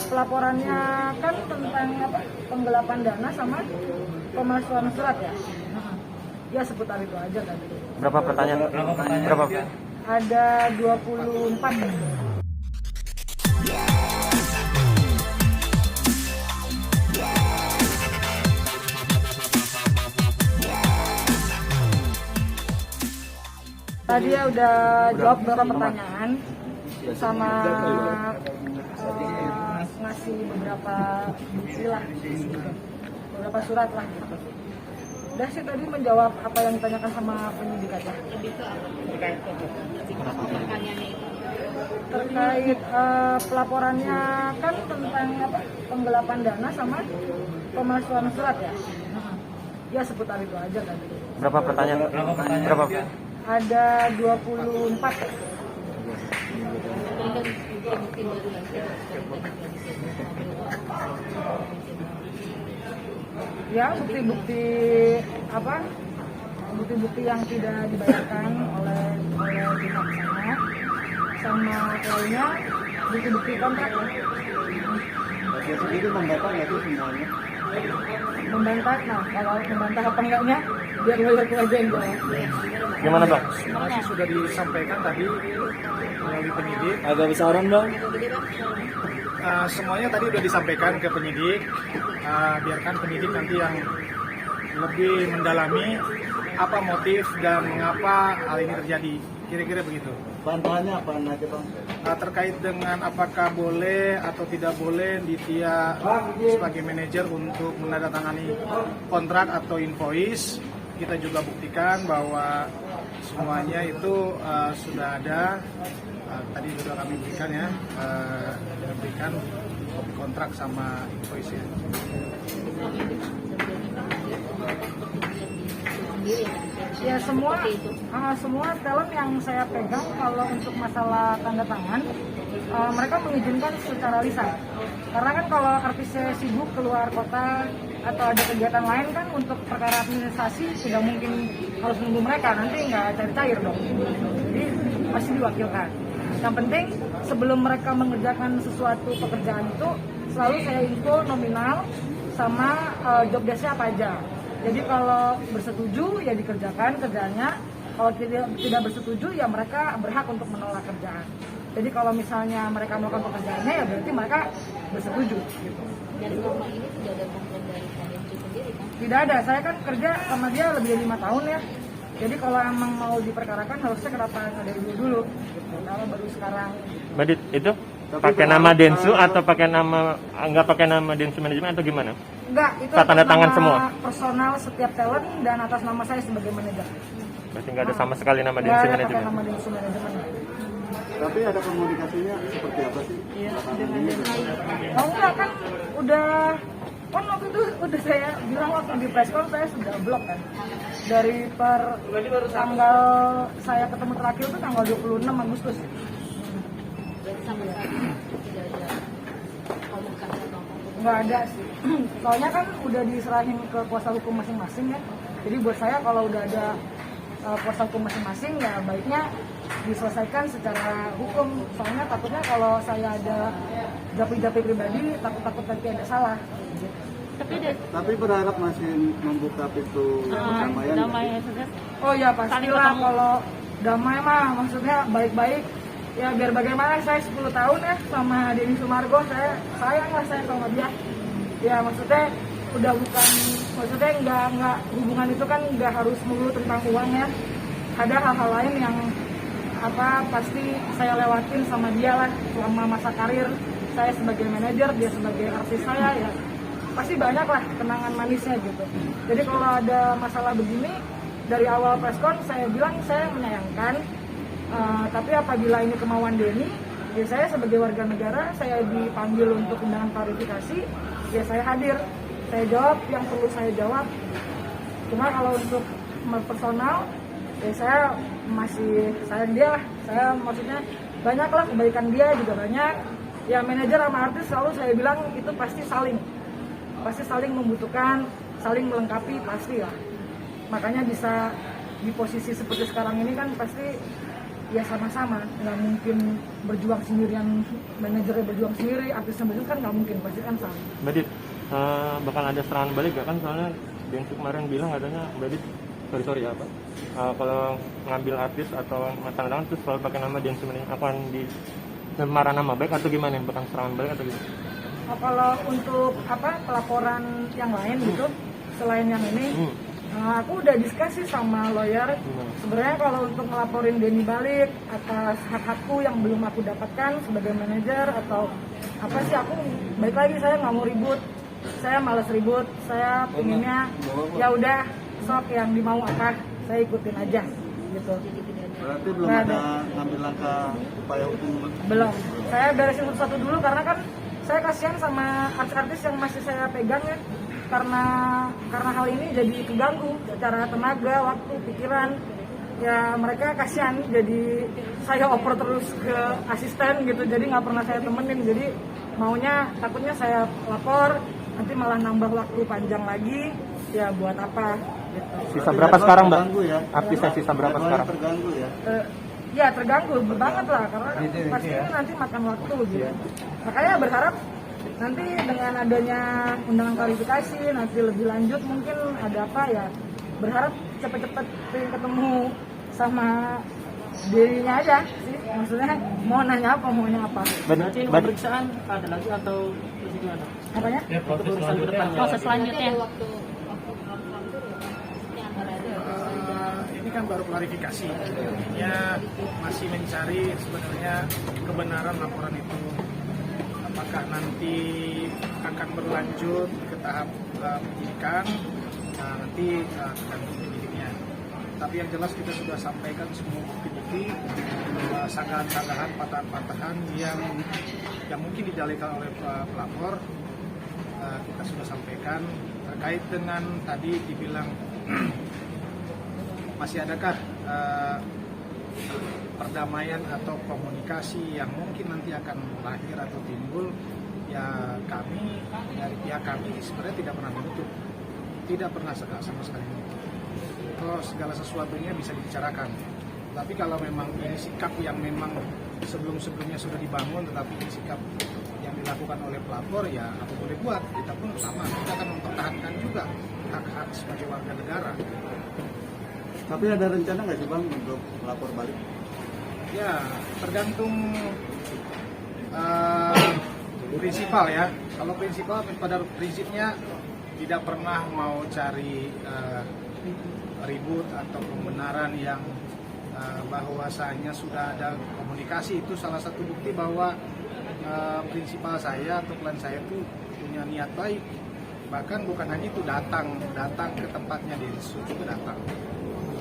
pelaporannya kan tentang penggelapan dana sama pemalsuan surat ya. Ya seputar itu aja kan. Berapa pertanyaan? Berapa? Ada 24. Tadi ya udah jawab beberapa pertanyaan sama ngasih beberapa bukti lah, beberapa surat lah gitu. Udah sih tadi menjawab apa yang ditanyakan sama penyidik aja. Terkait pelaporannya kan tentang penggelapan dana sama pemalsuan surat ya. Ya seputar itu aja kan. Berapa pertanyaan? Berapa? Ada 24. Ya bukti-bukti bukti-bukti yang tidak dibayarkan oleh pihak sana, sama lainnya bukti-bukti kontrak ya. Dia sendiri membantah nggak itu semuanya? Membantah, nah kalau membantah apa enggaknya biar lawyerku aja yang jawab. Gimana Bang? Masih sudah disampaikan tadi melalui penyidik. Agak besaran Bang. Semuanya tadi sudah disampaikan ke penyidik. Biarkan penyidik nanti yang lebih mendalami apa motif dan mengapa hal ini terjadi. Kira-kira begitu. Bantahannya apa aja Bang? Terkait dengan apakah boleh atau tidak boleh Ditya sebagai manajer untuk menandatangani kontrak atau invoice, kita juga buktikan bahwa semuanya itu sudah ada. Tadi sudah kami berikan ya, berikan kopi kontrak sama invoice ya. Ya semua talent yang saya pegang kalau untuk masalah tanda tangan mereka mengizinkan secara lisan. Karena kan kalau artisnya sibuk keluar kota atau ada kegiatan lain kan untuk perkara administrasi tidak mungkin harus nunggu mereka, nanti nggak cair-cair dong. Jadi pasti diwakilkan. Yang penting sebelum mereka mengerjakan sesuatu pekerjaan itu selalu saya info nominal sama job desk-nya apa aja. Jadi kalau bersetuju ya dikerjakan kerjaannya, kalau tidak bersetuju ya mereka berhak untuk menolak kerjaan. Jadi kalau misalnya mereka melakukan pekerjaannya ya berarti mereka bersetuju. Gitu. Dan selama ini tidak ada komplain dari KMC sendiri kan? Tidak ada, saya kan kerja sama dia lebih dari 5 tahun ya. Jadi kalau emang mau diperkarakan harusnya kenapa nggak dari dulu. Gitu. Kalau baru sekarang. Badit itu pakai nama Densu atau pakai nama nggak pakai nama Densu Manajemen atau gimana? Enggak, itu Saat tanda tangan semua? Personal setiap talent dan atas nama saya sebagai manajer. Berarti nggak ada sama sekali nama Densu Nggak ada pakai Manajemen. nama Densu Manajemen. Tapi ada komunikasinya seperti apa sih? Oh enggak kan udah waktu itu udah saya bilang waktu di preskon saya sudah blok kan. Dari tanggal saya ketemu terakhir itu tanggal 26 Agustus. Jadi sampai saat ini tidak ada komunikasi atau apa? Nggak ada sih. Soalnya kan udah diserahin ke kuasa hukum masing-masing ya. Jadi buat saya kalau udah ada kuasa hukum masing-masing ya baiknya diselesaikan secara hukum. Soalnya takutnya kalau saya ada japri-japri pribadi takut nanti ada salah. Tapi berharap masih membuka pintu perdamaian. Oh ya pastilah kalau damai mah maksudnya baik-baik. Ya biar bagaimana saya 10 tahun ya sama Denny Sumargo, saya sayang lah saya sama dia. Ya maksudnya udah bukan, maksudnya nggak hubungan itu kan nggak harus melulu tentang uang ya. Ada hal-hal lain yang pasti saya lewatin sama dia lah selama masa karir saya sebagai manajer, dia sebagai artis saya ya. Pasti banyak lah kenangan manisnya gitu. Jadi kalau ada masalah begini dari awal preskon saya bilang saya menyayangkan. Tapi apabila ini kemauan Denny, ya saya sebagai warga negara, saya dipanggil untuk undangan klarifikasi, ya saya hadir, saya jawab yang perlu saya jawab. Cuma kalau untuk personal, ya saya masih sayang dia lah. Saya maksudnya banyak lah kebaikan dia juga banyak. Ya manajer sama artis selalu saya bilang itu pasti saling membutuhkan, saling melengkapi pasti lah. Makanya bisa di posisi seperti sekarang ini kan pasti ya sama-sama, nggak mungkin berjuang sendirian, manajernya berjuang sendiri, artisnya berjuang kan nggak mungkin, pasti kan sama. Mbak Dit, bakal ada serangan balik gak kan? Soalnya Densu kemarin bilang katanya Mbak Dit, sorry apa? Kalau ngambil artis atau tanda tangan terus selalu pakai nama Densu Manajemen, akan di cemaran nama baik atau gimana? Bakal serangan balik atau gimana? Kalau untuk pelaporan yang lain gitu, selain yang ini, aku udah diskusi sama lawyer. Sebenarnya kalau untuk ngelaporin Denny balik atas hak-hakku yang belum aku dapatkan sebagai manajer atau apa sih, aku baik lagi, saya nggak mau ribut, saya malas ribut, saya pinginnya ya udah sok yang dimau apa saya ikutin aja gitu. Berarti belum ada ngambil langkah upaya hukum? Belum, saya beresin satu-satu dulu karena kan saya kasihan sama artis-artis yang masih saya pegang ya, karena hal ini jadi keganggu secara tenaga, waktu, pikiran. Ya mereka kasihan, jadi saya oper terus ke asisten gitu, jadi nggak pernah saya temenin. Jadi maunya, takutnya saya lapor, nanti malah nambah waktu panjang lagi, ya buat apa gitu. Sisa berapa sekarang Mbak? Ya? Artisnya sisa berapa sekarang? Terganggu ya? Ya terganggu banget lah, karena pasti ini nanti makan waktu gitu. Makanya berharap nanti dengan adanya undangan klarifikasi nanti lebih lanjut, mungkin ada apa ya, berharap cepet-cepet ketemu sama dirinya aja sih, maksudnya mau nanya apa, maunya apa. Berarti pemeriksaan ada lagi atau gimana? Apanya? Proses selanjutnya. Ini kan baru klarifikasi, ya masih mencari sebenarnya kebenaran laporan itu. Apakah nanti akan berlanjut ke tahap penyidikan? Nah, nanti tergantung penyidiknya. Tapi yang jelas kita sudah sampaikan semua bukti-bukti, sanggahan-sanggahan, patahan-patahan yang mungkin didalilkan oleh pelapor. Kita sudah sampaikan terkait dengan tadi dibilang masih adakah perdamaian atau komunikasi yang mungkin nanti akan lahir atau timbul. Ya kami dari pihak kami sebenarnya tidak pernah menutup, tidak pernah sama sekali menutup. Kalau segala sesuatunya bisa dibicarakan. Tapi kalau memang ini sikap yang memang sebelum-sebelumnya sudah dibangun, tetapi ini sikap yang dilakukan oleh pelapor, ya apa boleh buat, kita pun sama, kita akan mempertahankan juga hak-hak sebagai warga negara. Tapi ada rencana nggak sih Bang untuk lapor balik? Ya tergantung prinsipal ya. Kalau prinsipal pada prinsipnya tidak pernah mau cari ribut atau pembenaran yang bahwasanya sudah ada komunikasi. Itu salah satu bukti bahwa prinsipal saya atau klien saya itu punya niat baik. Bahkan bukan hanya itu, datang ke tempatnya Densu juga datang.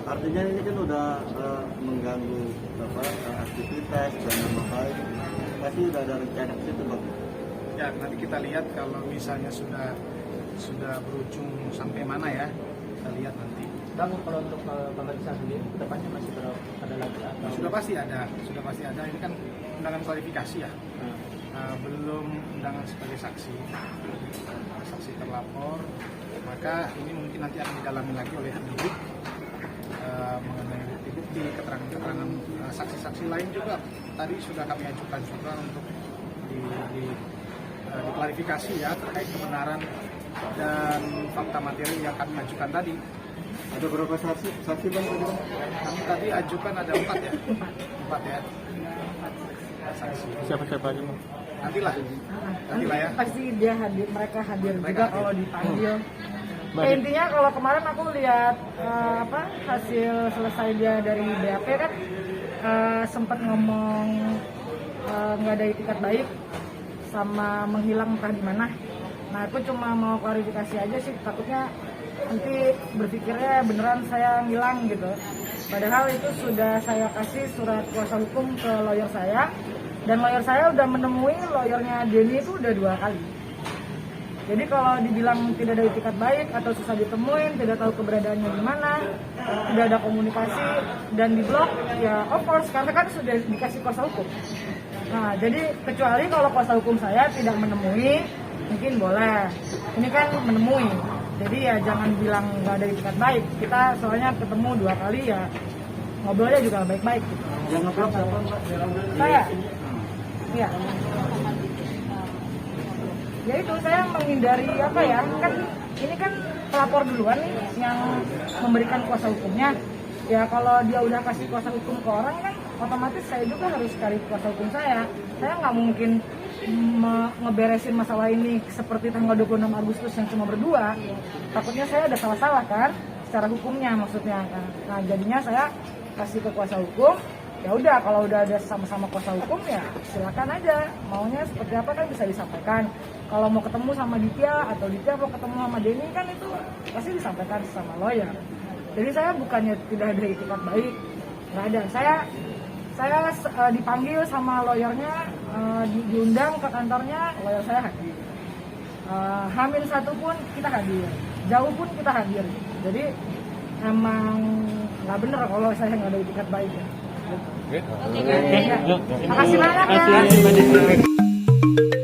Artinya ini kan udah mengganggu aktivitas dan nama baik. Pasti udah ada rencana ke situ Bang. Ya nanti kita lihat kalau misalnya sudah berujung sampai mana ya, kita lihat nanti. Bang, kalau untuk pemeriksaan sendiri kedepannya masih ada lagi atau? Sudah pasti ada. Ini kan undangan klarifikasi ya. Belum undangan sebagai saksi terlapor, maka ini mungkin nanti akan didalami lagi oleh penyidik mengenai bukti-bukti, keterangan-keterangan saksi-saksi lain juga tadi sudah kami ajukan juga untuk diklarifikasi ya terkait kebenaran dan fakta materi yang kami ajukan tadi. Ada berapa saksi Bang? Kami tadi ajukan ada 4 ya. 4 ya. Saksi. Siapa-siapa aja Bang? Nantilah ya. Pasti dia hadir, mereka hadir juga hadir. kalau dipanggil. Baik. Intinya kalau kemarin aku lihat hasil selesai dia dari BAP kan, sempat ngomong nggak ada itikat baik sama menghilang entah di mana. Nah aku cuma mau klarifikasi aja sih, takutnya nanti berpikirnya beneran saya ngilang gitu. Padahal itu sudah saya kasih surat kuasa hukum ke lawyer saya, dan lawyer saya udah menemui lawyernya Denny itu udah 2 kali. Jadi kalau dibilang tidak ada itikat baik atau susah ditemuin, tidak tahu keberadaannya di mana, tidak ada komunikasi dan di blok, ya of course karena kan sudah dikasih kuasa hukum. Nah jadi kecuali kalau kuasa hukum saya tidak menemui, mungkin boleh. Ini kan menemui, jadi ya jangan bilang nggak ada itikat baik. Kita soalnya ketemu 2 kali ya ngobrolnya juga baik-baik gitu. Yang ngeblok siapa Mbak? Saya, iya. Ya itu saya menghindari apa ya, kan ini kan pelapor duluan nih yang memberikan kuasa hukumnya. Ya kalau dia udah kasih kuasa hukum ke orang kan otomatis saya juga harus cari kuasa hukum saya. Saya nggak mungkin ngeberesin masalah ini seperti tanggal 26 Agustus yang cuma berdua. Takutnya saya ada salah-salah kan secara hukumnya maksudnya. Nah jadinya saya kasih ke kuasa hukum. Ya udah kalau udah ada sama-sama kuasa hukum ya silakan aja, maunya seperti apa kan bisa disampaikan. Kalau mau ketemu sama Ditya atau Ditya mau ketemu sama Denny kan itu pasti disampaikan sama lawyer. Jadi saya bukannya tidak ada itikat baik, nggak ada. Saya dipanggil sama lawyernya, diundang ke kantornya, lawyer saya hadir. Hamil 1 pun kita hadir, jauh pun kita hadir. Jadi emang nggak bener kalau saya nggak ada itikat baik ya. Oke, Makasih banyak ya. Terima kasih Mbak Desi.